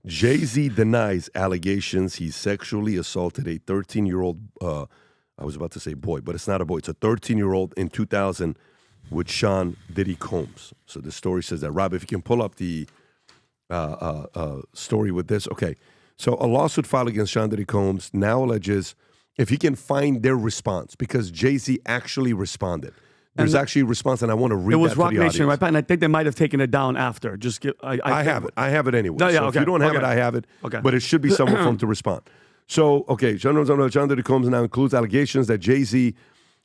Jay-Z denies allegations he sexually assaulted a 13-year-old, I was about to say boy, but it's not a boy. It's a 13-year-old in 2000 with Sean Diddy Combs. So the story says that. Rob, if you can pull up the story with this. Okay. So a lawsuit filed against Sean Diddy Combs now alleges if he can find their response, because Jay-Z actually responded. There's actually a response, and I want to read that to the audience. It was Rock Nation, right? And I think they might have taken it down after. Just I have it. I have it anyway. No, yeah, so okay. If you don't have it, I have it. Okay. But it should be someone for him to respond. So, okay, Sean Diddy Combs now includes allegations that Jay-Z,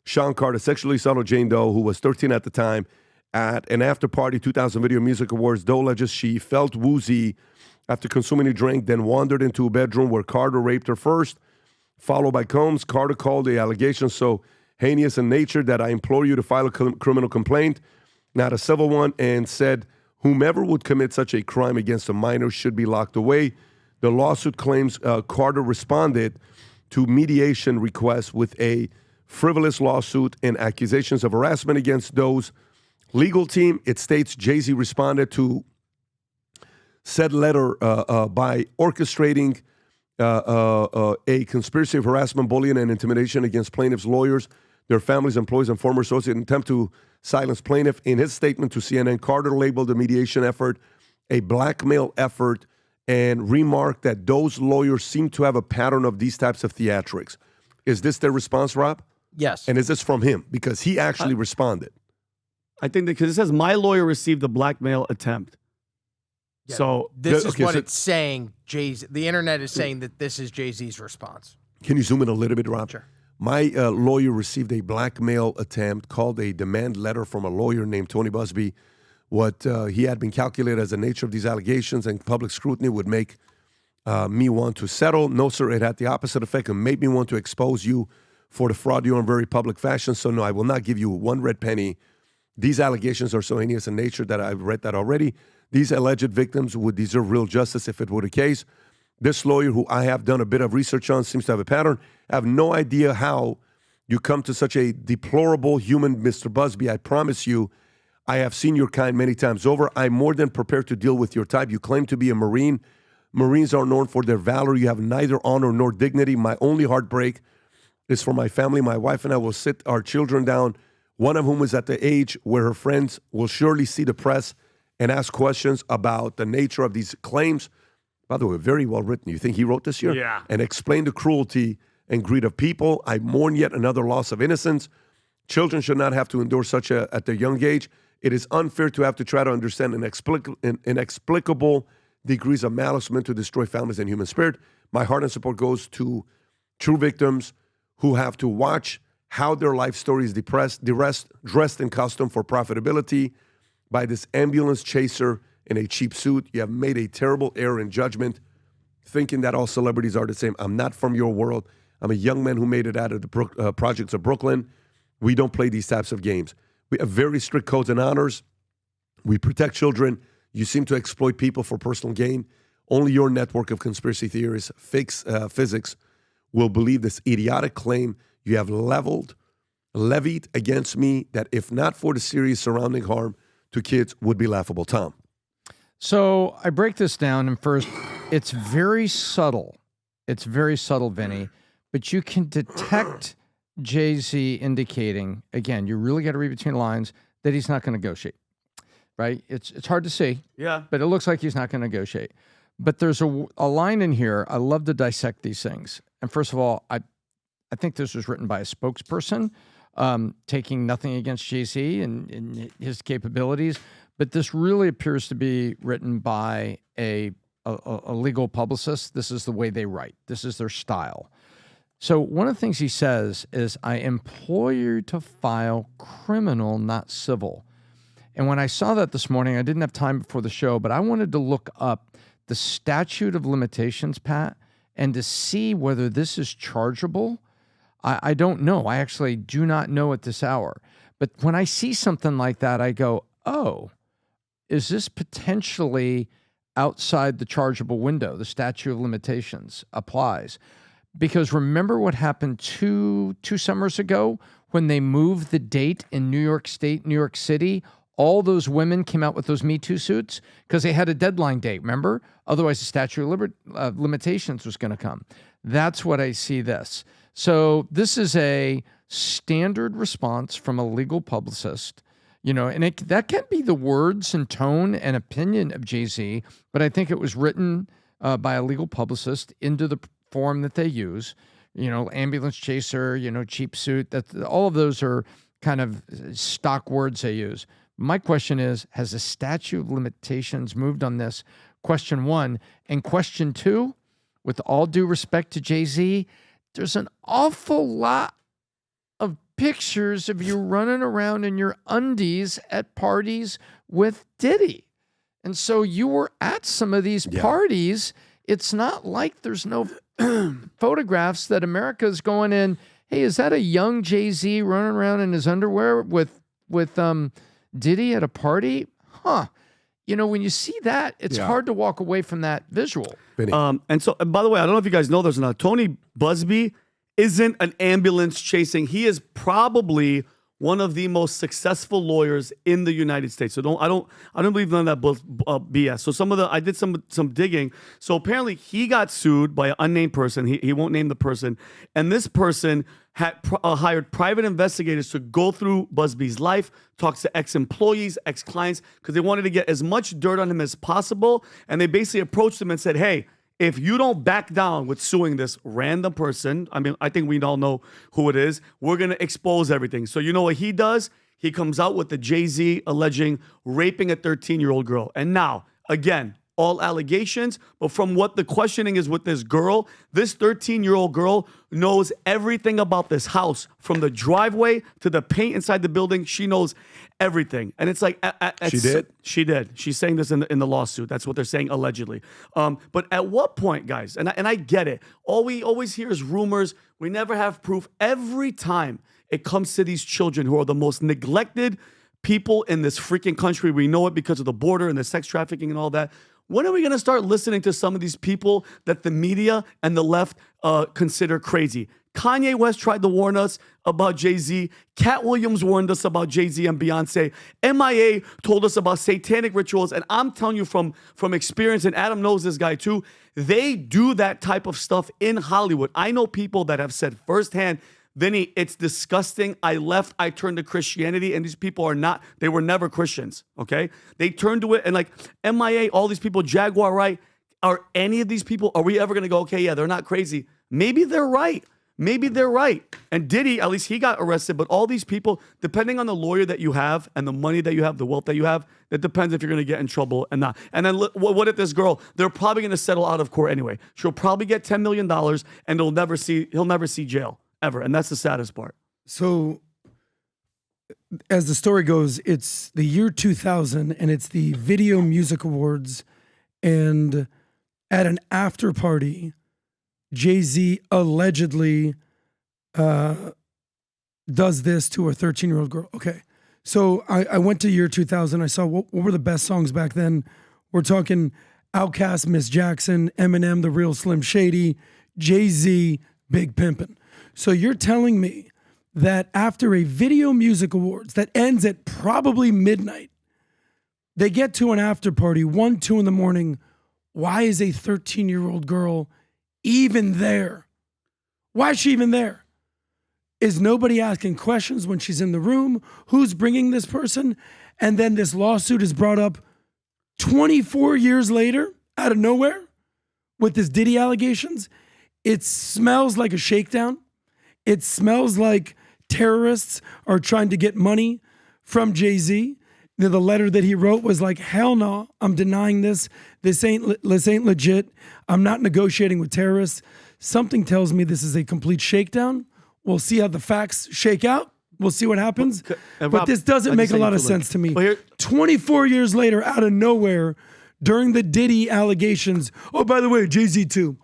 Sean Carter sexually assaulted Jane Doe, who was 13 at the time, at an after-party 2000 Video Music Awards. Doe alleges she felt woozy after consuming a drink, then wandered into a bedroom where Carter raped her first, followed by Combs. Carter called the allegations so heinous in nature that I implore you to file a criminal complaint, not a civil one, and said whomever would commit such a crime against a minor should be locked away. The lawsuit claims Carter responded to mediation requests with a frivolous lawsuit and accusations of harassment against Doe's legal team. It states Jay-Z responded to said letter by orchestrating a conspiracy of harassment, bullying, and intimidation against plaintiffs' lawyers, their families, employees, and former associates in an attempt to silence plaintiff. In his statement to CNN, Carter labeled the mediation effort a blackmail effort and remarked that those lawyers seem to have a pattern of these types of theatrics. Is this their response, Rob? Yes. And is this from him? Because he actually responded. I think because it says my lawyer received a blackmail attempt. Yeah, so this is what it's saying. The internet is saying that this is Jay-Z's response. Can you zoom in a little bit, Rob? Sure. My lawyer received a blackmail attempt called a demand letter from a lawyer named Tony Busby. What he had been calculated as the nature of these allegations and public scrutiny would make me want to settle. No, sir, it had the opposite effect and made me want to expose you for the fraud you are in very public fashion. So, no, I will not give you one red penny. These allegations are so heinous in nature that I've read that already. These alleged victims would deserve real justice if it were the case. This lawyer, who I have done a bit of research on, seems to have a pattern. I have no idea how you come to such a deplorable human, Mr. Busby. I promise you, I have seen your kind many times over. I'm more than prepared to deal with your type. You claim to be a Marine. Marines are known for their valor. You have neither honor nor dignity. My only heartbreak is for my family. My wife and I will sit our children down, one of whom is at the age where her friends will surely see the press and ask questions about the nature of these claims. By the way, very well written. You think he wrote this here? Yeah. And explain the cruelty and greed of people. I mourn yet another loss of innocence. Children should not have to endure such at their young age. It is unfair to have to try to understand inexplicable degrees of malice meant to destroy families and human spirit. My heart and support goes to true victims who have to watch how their life story is dressed in costume for profitability by this ambulance chaser in a cheap suit. You have made a terrible error in judgment, thinking that all celebrities are the same. I'm not from your world. I'm a young man who made it out of the projects of Brooklyn. We don't play these types of games. We have very strict codes and honors. We protect children. You seem to exploit people for personal gain. Only your network of conspiracy theorists, physics, will believe this idiotic claim you have levied against me that, if not for the serious surrounding harm to kids, would be laughable. Tom. So I break this down, and first, it's very subtle. It's very subtle, Vinny, but you can detect Jay-Z indicating, again, you really got to read between the lines, that he's not going to negotiate, right? It's hard to see, but it looks like he's not going to negotiate. But there's a line in here. I love to dissect these things. And first of all, I think this was written by a spokesperson, taking nothing against Jay-Z and his capabilities, but this really appears to be written by a legal publicist. This is the way they write. This is their style. So one of the things he says is, I implore you to file criminal, not civil. And when I saw that this morning, I didn't have time before the show, but I wanted to look up the statute of limitations, Pat, and to see whether this is chargeable. I don't know. I actually do not know at this hour. But when I see something like that, I go, oh, is this potentially outside the chargeable window? The statute of limitations applies. Because remember what happened two summers ago when they moved the date in New York State, New York City, all those women came out with those Me Too suits? Because they had a deadline date, remember? Otherwise, the statute of limitations was going to come. That's what I see this. So this is a standard response from a legal publicist, and that can be the words and tone and opinion of Jay-Z, but I think it was written by a legal publicist into the form that they use, ambulance chaser, cheap suit, all of those are kind of stock words they use. My question is, has the statute of limitations moved on this? Question one. And question two, with all due respect to Jay-Z, there's an awful lot of pictures of you running around in your undies at parties with Diddy. And so you were at some of these parties. It's not like there's no photographs that America's going in, hey, is that a young Jay-Z running around in his underwear with Diddy at a party? Huh. When you see that, it's hard to walk away from that visual. And so, by the way, I don't know if you guys know this or not. Tony Busby isn't an ambulance chasing. He is probably one of the most successful lawyers in the United States. So I don't believe none of that BS. So I did some digging. So apparently he got sued by an unnamed person. He won't name the person, and this person had hired private investigators to go through Busby's life, talk to ex-employees, ex-clients, because they wanted to get as much dirt on him as possible. And they basically approached him and said, hey, if you don't back down with suing this random person, I think we all know who it is, we're going to expose everything. So you know what he does? He comes out with the Jay-Z alleging raping a 13-year-old girl. And now, again, all allegations, but from what the questioning is with this girl, this 13-year-old girl knows everything about this house, from the driveway to the paint inside the building. She knows everything. And it's like... She did? She did. She's saying this in the lawsuit. That's what they're saying, allegedly. But at what point, guys, and I get it, all we always hear is rumors. We never have proof. Every time it comes to these children who are the most neglected people in this freaking country, we know it because of the border and the sex trafficking and all that. When are we going to start listening to some of these people that the media and the left consider crazy? Kanye West tried to warn us about Jay-Z. Cat Williams warned us about Jay-Z and Beyonce. MIA told us about satanic rituals. And I'm telling you from experience, and Adam knows this guy too, they do that type of stuff in Hollywood. I know people that have said firsthand, Vinny, it's disgusting. I left, I turned to Christianity, and these people they were never Christians, okay? They turned to it, and like MIA, all these people, Jaguar, right? Are any of these people, are we ever gonna go, okay, yeah, they're not crazy? Maybe they're right. Maybe they're right. And Diddy, at least he got arrested, but all these people, depending on the lawyer that you have and the money that you have, the wealth that you have, it depends if you're gonna get in trouble and not. And then what if this girl, they're probably gonna settle out of court anyway. She'll probably get $10 million and he'll never see jail. Ever, and that's the saddest part. So, as the story goes, it's the year 2000, and it's the Video Music Awards, and at an after party, Jay-Z allegedly does this to a 13-year-old girl. Okay, so I went to year 2000. I saw what were the best songs back then. We're talking Outkast, Miss Jackson, Eminem, The Real Slim Shady, Jay-Z, Big Pimpin'. So you're telling me that after a Video Music Awards that ends at probably midnight, they get to an after party, 1, 2 in the morning. Why is a 13-year-old girl even there? Why is she even there? Is nobody asking questions when she's in the room? Who's bringing this person? And then this lawsuit is brought up 24 years later out of nowhere with this Diddy allegations. It smells like a shakedown. It smells like terrorists are trying to get money from Jay-Z. The letter that he wrote was like, hell no, I'm denying this. This ain't legit. I'm not negotiating with terrorists. Something tells me this is a complete shakedown. We'll see how the facts shake out. We'll see what happens. But this doesn't make a lot of sense to me. 24 years later, out of nowhere, during the Diddy allegations, oh, by the way, Jay-Z too.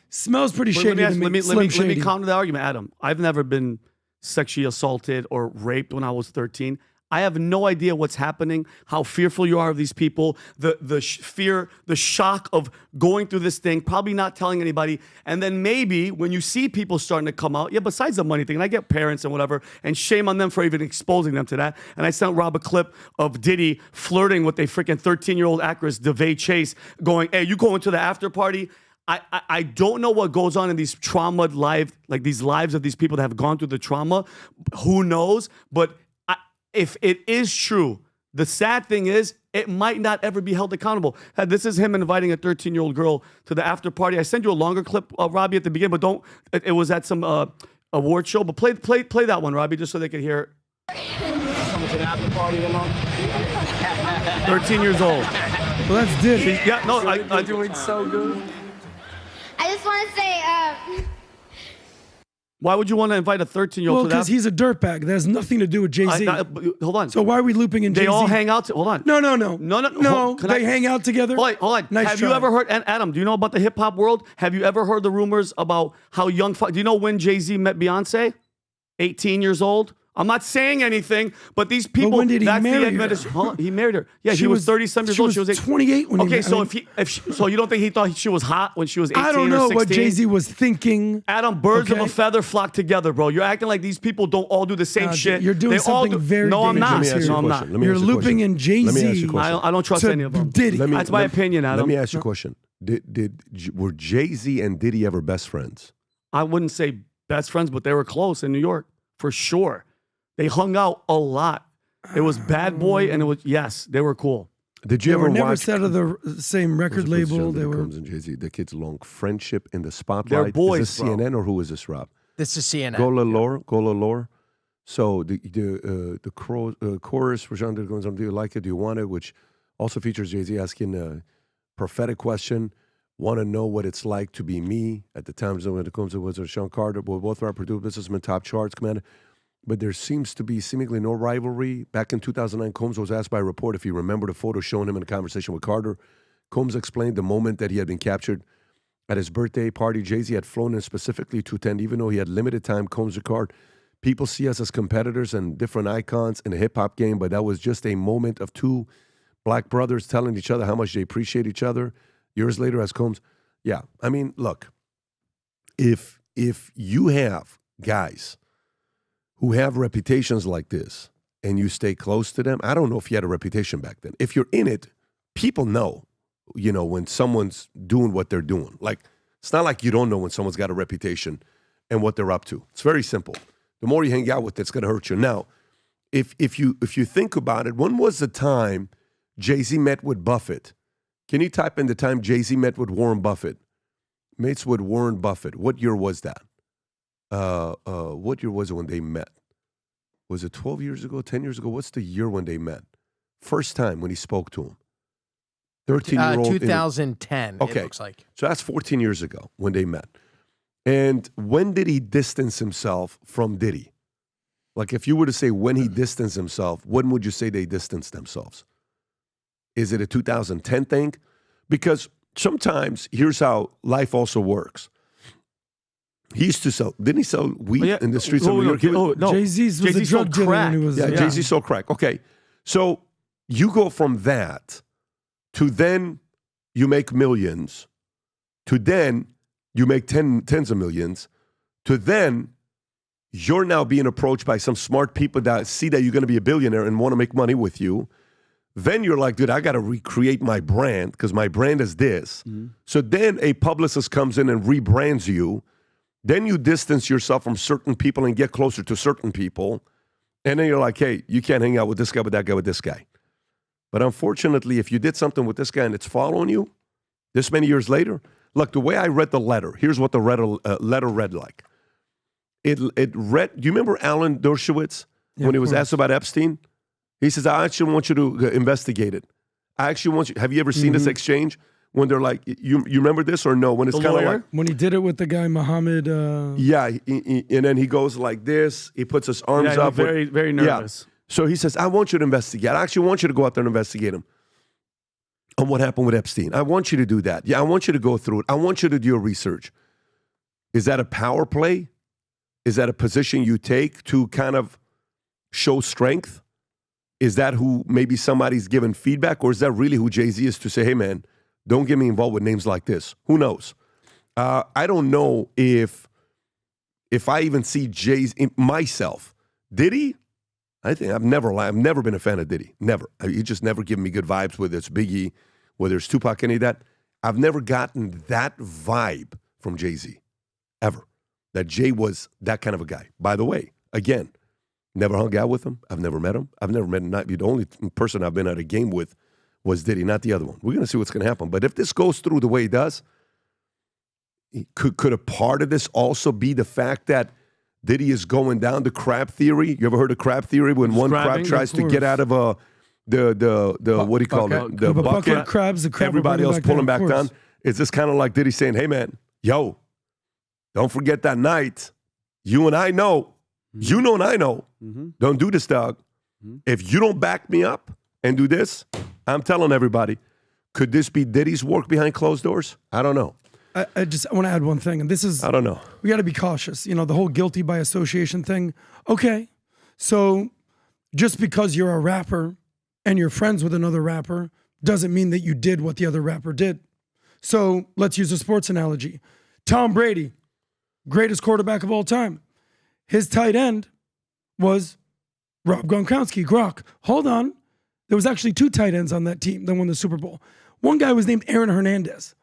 Smells pretty shady to me. Let me counter the argument, Adam. I've never been sexually assaulted or raped when I was 13. I have no idea what's happening, how fearful you are of these people, the fear, the shock of going through this thing, probably not telling anybody. And then maybe when you see people starting to come out, besides the money thing, and I get parents and whatever, and shame on them for even exposing them to that. And I sent Rob a clip of Diddy flirting with a freaking 13-year-old actress, DeVay Chase, going, hey, you going to the after party? I don't know what goes on in these traumaed these lives of these people that have gone through the trauma. Who knows? But if it is true, the sad thing is it might not ever be held accountable. This is him inviting a 13-year-old girl to the after party. I sent you a longer clip, Robbie, at the beginning, but don't. It was at some award show. But play that one, Robbie, just so they could hear. Coming to the after party tomorrow. 13 years old. Well, that's Diddy. I'm doing so good. I just want to say, why would you want to invite a 13-year-old Well, to that? because he's a dirtbag. That has nothing to do with Jay-Z. Hold on. So why are we looping in Jay-Z? They all hang out. Hold on. No. No. They hang out together. Hold on. Nice Have try. you ever heard, and Adam, do you know about the hip hop world? Have you ever heard the rumors about how do you know when Jay-Z met Beyonce? 18 years old? I'm not saying anything, but these people. But when did he marry her? Hold on, he married her. Yeah, he was 30-some years old. She was 28 when he Okay, married. so so you don't think he thought she was hot when she was 18 or 16? I don't know what Jay-Z was thinking. Adam, birds of Okay. a feather flock together, bro. You're acting like these people don't all do the same shit. You're doing They all something very No, I'm not. dangerous Let me ask you a No, I'm question. not. Let me You're ask you a looping question. in Jay-Z. Let me ask you a question. I don't trust to any of them. Diddy. That's my opinion, Adam. Let me ask you a question. Were Jay-Z and Diddy ever best friends? I wouldn't say best friends, but they were close in New York for sure. They hung out a lot. It was Bad Boy, and it was they were cool. Did you They ever were never watch set of the same record label. They were. Combs and Jay-Z, the kids' long friendship in the spotlight. They're boys, Is this bro. CNN or who is this, Rob? This is CNN. Gola Lore. So the chorus for Jean goes on, do you like it? Do you want it? Which also features Jay-Z asking a prophetic question. Want to know what it's like to be me at the time when it comes to was Sean Carter. Both are produced businessmen, top charts, commander. But there seems to be seemingly no rivalry. Back in 2009, Combs was asked by a reporter if he remembered a photo showing him in a conversation with Carter. Combs explained the moment that he had been captured at his birthday party. Jay-Z had flown in specifically to attend, even though he had limited time. Combs recalled, people see us as competitors and different icons in the hip-hop game, but that was just a moment of two black brothers telling each other how much they appreciate each other. Years later, as Combs, I mean, look, if you have guys who have reputations like this and you stay close to them, I don't know if you had a reputation back then. If you're in it, people know, when someone's doing what they're doing. Like, it's not like you don't know when someone's got a reputation and what they're up to. It's very simple. The more you hang out with it, it's going to hurt you. Now, if you think about it, when was the time Jay-Z met with Buffett? Can you type in the time Jay-Z met with Warren Buffett? Mates with Warren Buffett. What year was that? What year was it when they met? Was it 12 years ago, 10 years ago? What's the year when they met? First time when he spoke to him. 13-year-old. 2010, okay. it looks like. So that's 14 years ago when they met. And when did he distance himself from Diddy? Like, if you were to say when he distanced himself, when would you say they distanced themselves? Is it a 2010 thing? Because sometimes, here's how life also works. He used to sell, didn't he sell weed in the streets of New York? No. Jay-Z was a drug dealer when he was. Jay-Z sold crack. Okay. So you go from that to then you make millions, to then you make tens of millions, to then you're now being approached by some smart people that see that you're going to be a billionaire and want to make money with you. Then you're like, dude, I got to recreate my brand because my brand is this. Mm-hmm. So then a publicist comes in and rebrands you. Then you distance yourself from certain people and get closer to certain people. And then you're like, hey, you can't hang out with this guy, with that guy, with this guy. But unfortunately, if you did something with this guy and it's following you this many years later, look, the way I read the letter, here's what the letter read like. It read, do you remember Alan Dershowitz when he was asked about Epstein? He says, I actually want you to investigate it. I actually want you, have you ever seen this exchange? When they're like, you remember this or no? When it's kind of like. When he did it with the guy, Muhammad. Yeah, and then he goes like this. He puts his arms up. Very, very nervous. Yeah. So he says, I want you to investigate. I actually want you to go out there and investigate him. On what happened with Epstein. I want you to do that. Yeah, I want you to go through it. I want you to do your research. Is that a power play? Is that a position you take to kind of show strength? Is that who maybe somebody's giving feedback, or is that really who Jay-Z is to say, hey, man, don't get me involved with names like this? Who knows? I don't know if I even see Jay-Z myself. Diddy, I think I've never been a fan of Diddy. Never. He just never given me good vibes, whether it's Biggie, whether it's Tupac, any of that. I've never gotten that vibe from Jay-Z, ever. That Jay was that kind of a guy. By the way, again, never hung out with him. I've never met him. I've never met him. The only person I've been at a game with was Diddy, not the other one. We're going to see what's going to happen. But if this goes through the way it does, could a part of this also be the fact that Diddy is going down the crab theory? You ever heard of crab theory? When one crab tries to get out of the what do you call it? The bucket of crabs, the crab everybody else pulling back down. course. It's just kind of like Diddy saying, hey, man, yo, don't forget that night. You and I know. You know and I know. Don't do this, dog. If you don't back me up and do this, I'm telling everybody, could this be Diddy's work behind closed doors? I don't know. I want to add one thing, and this is, I don't know. we got to be cautious. You know, the whole guilty by association thing. Okay, so just because you're a rapper and you're friends with another rapper doesn't mean that you did what the other rapper did. So let's use a sports analogy. Tom Brady, greatest quarterback of all time. His tight end was Rob Gronkowski, Gronk. Hold on. There was actually 2 tight ends on that team that won the Super Bowl. One guy was named Aaron Hernandez.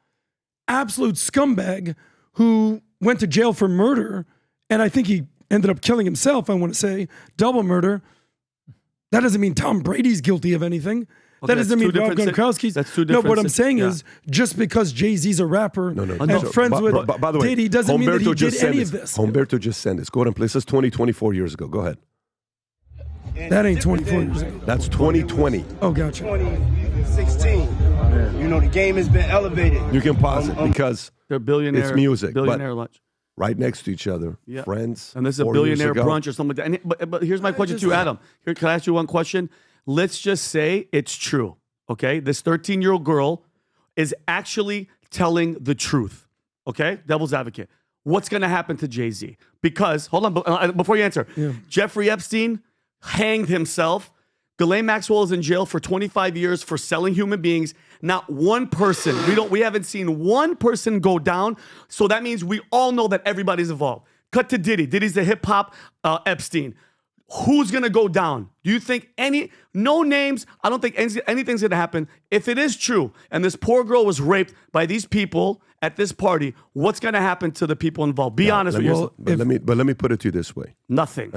Absolute scumbag who went to jail for murder, and I think he ended up killing himself, I want to say. Double murder. That doesn't mean Tom Brady's guilty of anything. Okay, That doesn't mean Rob Gronkowski's. That's two No, different. what I'm saying is, just because Jay-Z's a rapper and friends with by the way, Diddy doesn't mean that he Humberto did just said any of this. Humberto just sent this. Go ahead and play. This is 24 years ago. Go ahead. That ain't 24 years ago. That's 2020. Oh, gotcha. 2016. You know, the game has been elevated. You can pause it because They're billionaire. it's music. Billionaire but lunch. right next to each other, Yeah. friends. And this is a 4 years billionaire ago. brunch or something like that. But here's my question to you, Adam. Here, can I ask you one question? Let's just say it's true. Okay, this 13-year-old girl is actually telling the truth. Okay, devil's advocate. What's going to happen to Jay-Z? Because hold on, before you answer, Jeffrey Epstein hanged himself. Ghislaine Maxwell is in jail for 25 years for selling human beings. Not one person. We haven't seen one person go down. So that means we all know that everybody's involved. Cut to Diddy. Diddy's the hip hop Epstein. Who's going to go down? Do you think no names? I don't think anything's going to happen. If it is true and this poor girl was raped by these people at this party, what's going to happen to the people involved? Be honest with yourself. Let me put it to you this way. Nothing.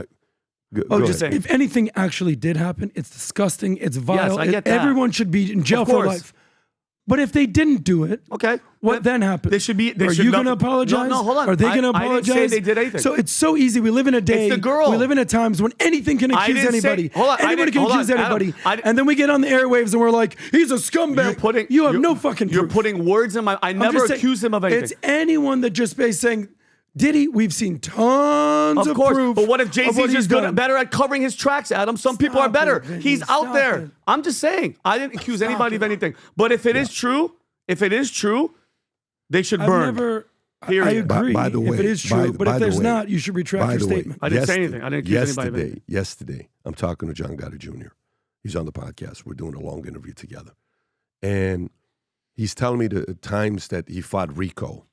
Go just ahead. saying. If anything actually did happen, it's disgusting. It's vile. I get that. Everyone should be in jail Of for course. life. But if they didn't do it, Okay. what then happens? They should be. Are you going to apologize? No, hold on. Are they going to I apologize? didn't say they did anything. So it's so easy. We live in a day. It's the girl. We live in a times when anything can I accuse didn't say- anybody. hold on, I Anybody didn't- can hold accuse on, Adam. anybody. And then we get on the airwaves and we're like, he's a scumbag. You have no fucking proof. You're putting words in my. I I'm never just saying, accused him of anything. It's anyone that just is saying, Diddy, we've seen tons Of course, proof but what if of Jay-Z's what he's just done. better at covering his tracks, Adam? Some people are Stop better. it, Vinny, He's out stop there. it. I'm just saying. I didn't accuse anybody of anything. But if it is true, they should burn. I Period. agree. By the way, if it is true, but by if the there's way- not, you should retract By your the way, statement. I didn't say anything. I didn't accuse anybody of anything. Yesterday, I'm talking to John Gotti Jr. He's on the podcast. We're doing a long interview together. And he's telling me the times that he fought Rico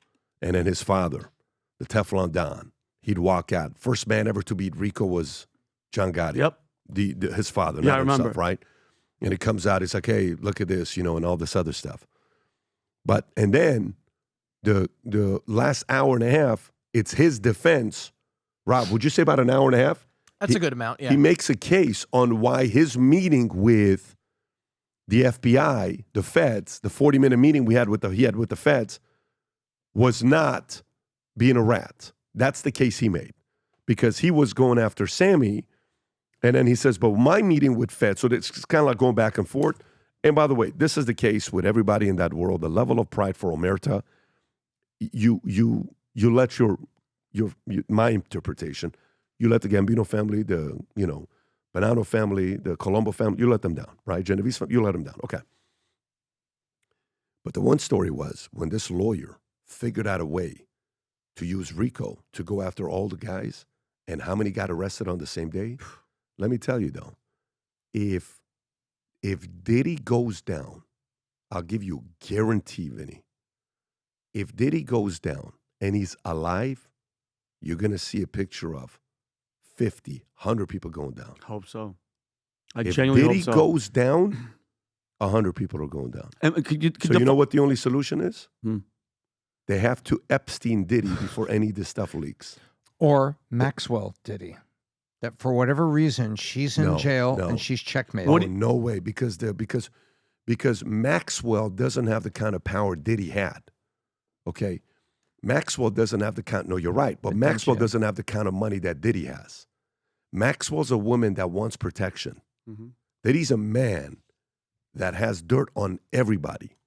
and then his father, the Teflon Don, he'd walk out. First man ever to beat Rico was John Gotti. Yep. His father, Yeah, not I himself, remember. right? And it comes out, it's like, hey, look at this, and all this other stuff. And then the last hour and a half, it's his defense. Rob, would you say about an hour and a half? That's a good amount, yeah. He makes a case on why his meeting with the FBI, the feds, the 40-minute meeting he had with the feds, was not being a rat. That's the case he made. Because he was going after Sammy, and then he says, but my meeting with feds, so it's kind of like going back and forth. And by the way, this is the case with everybody in that world. The level of pride for omerta, you let my interpretation, you let the Gambino family, the Bonanno family, the Colombo family, you let them down, right? Genovese family, you let them down. Okay. But the one story was when this lawyer figured out a way to use RICO to go after all the guys and how many got arrested on the same day. Let me tell you though, if If Diddy goes down, I'll give you a guarantee, Vinny. If Diddy goes down and he's alive, you're going to see a picture of 50, 100 people going down. Hope so. If genuinely Diddy hope so. goes down, 100 people are going down. And So you know what the only solution is? Hmm. They have to Epstein Diddy before any of this stuff leaks. Or Maxwell Diddy. That for whatever reason, she's in jail no. and she's checkmated. Oh, no way, because Maxwell doesn't have the kind of power Diddy had. Okay? Maxwell doesn't have the kind, no, you're right, but Maxwell doesn't have the kind of money that Diddy has. Maxwell's a woman that wants protection. Mm-hmm. Diddy's a man that has dirt on everybody.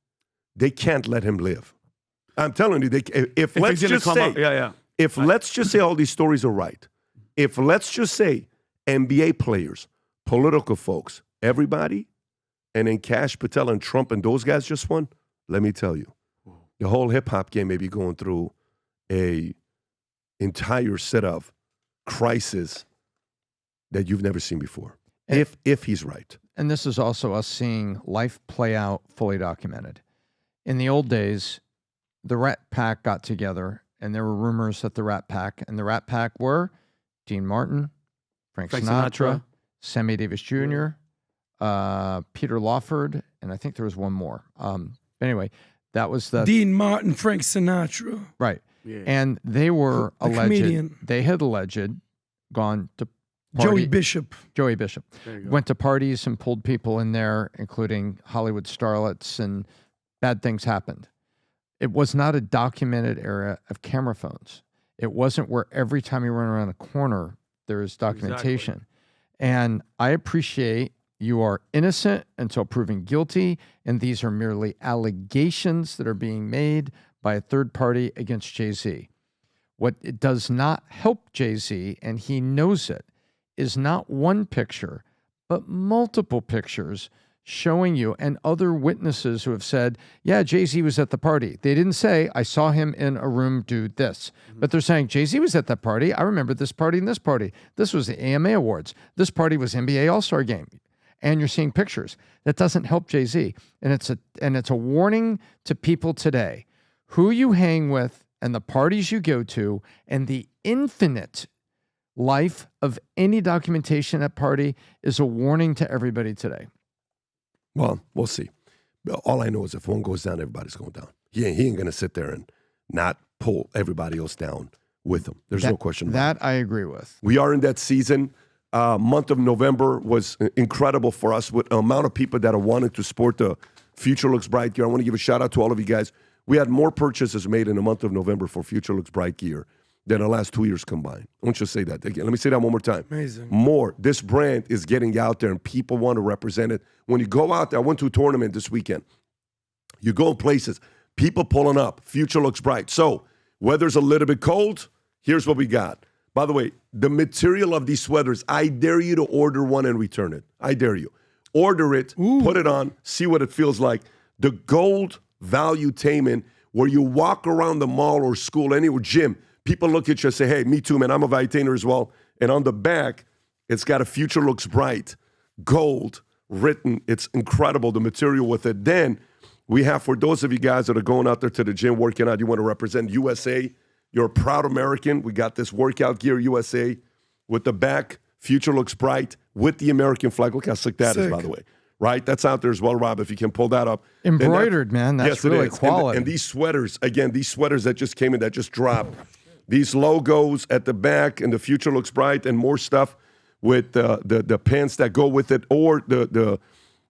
They can't let him live. I'm telling you, if let's just say, let's just say all these stories are right, if let's just say NBA players, political folks, everybody, and then Cash Patel and Trump and those guys just won, let me tell you, the whole hip-hop game may be going through a entire set of crisis that you've never seen before, if he's right. And this is also us seeing life play out fully documented. In the old days, the Rat Pack got together, and there were rumors that the Rat Pack were Dean Martin, Frank Sinatra, Sammy Davis Jr., Peter Lawford, and I think there was one more. Anyway, that was the Dean Martin, Frank Sinatra. Right. Yeah. And they were The alleged. comedian. They had alleged gone to Joey Bishop. Joey Bishop went to parties and pulled people in there, including Hollywood starlets, and bad things happened. It was not a documented era of camera phones. It wasn't where every time you run around a corner, there is documentation. And I appreciate you are innocent until proven guilty, and these are merely allegations that are being made by a third party against Jay-Z. What it does not help Jay-Z, and he knows it, is not one picture, but multiple pictures showing you and other witnesses who have said, yeah, Jay-Z was at the party. They didn't say, I saw him in a room do this. But they're saying, Jay-Z was at that party. I remember this party and this party. This was the AMA Awards. This party was NBA All-Star Game. And you're seeing pictures. That doesn't help Jay-Z. And it's a warning to people today. Who you hang with and the parties you go to and the infinite life of any documentation at party is a warning to everybody today. Well, we'll see. All I know is if one goes down, everybody's going down. He ain't going to sit there and not pull everybody else down with him. There's no question about it. That I agree with. We are in that season. Month of November was incredible for us with the amount of people that are wanting to sport the Future Looks Bright gear. I want to give a shout out to all of you guys. We had more purchases made in the month of November for Future Looks Bright gear than the last 2 years combined. I want you to say that again. Let me say that one more time. Amazing. More. This brand is getting out there and people want to represent it. When you go out there, I went to a tournament this weekend. You go places, people pulling up, Future Looks Bright. So weather's a little bit cold, here's what we got. By the way, the material of these sweaters, I dare you to order one and return it. I dare you. Order it, put it on, see what it feels like. The gold Valuetainment, where you walk around the mall or school, anywhere, gym, people look at you and say, hey, me too, man, I'm a Valuetainer as well. And on the back, it's got a Future Looks Bright, gold written. It's incredible, the material with it. Then we have, for those of you guys that are going out there to the gym, working out, you want to represent USA, you're a proud American. We got this workout gear USA with the back, Future Looks Bright, with the American flag. Look how slick that is, by the way. Right? That's out there as well, Rob, if you can pull that up. Embroidered, man. That's yes, really it is. quality. And these sweaters, again, these sweaters that just came in, that just dropped. These logos at the back and the Future Looks Bright and more stuff with the pants that go with it, or the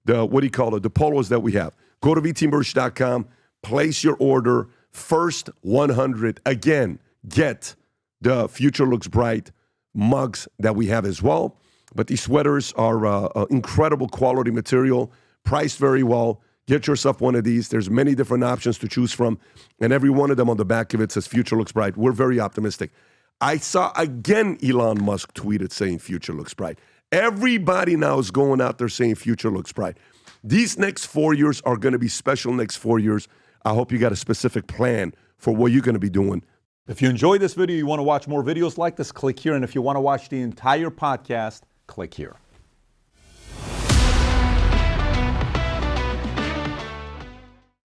what do you call it, the polos that we have. Go to vtmerch.com, place your order. First 100, again, get the Future Looks Bright mugs that we have as well. But these sweaters are incredible quality material, priced very well. Get yourself one of these. There's many different options to choose from, and every one of them on the back of it says Future Looks Bright. We're very optimistic. I saw, again, Elon Musk tweeted saying Future Looks Bright. Everybody now is going out there saying Future Looks Bright. These next 4 years are going to be special next 4 years. I hope you got a specific plan for what you're going to be doing. If you enjoyed this video, you want to watch more videos like this, click here. And if you want to watch the entire podcast, click here.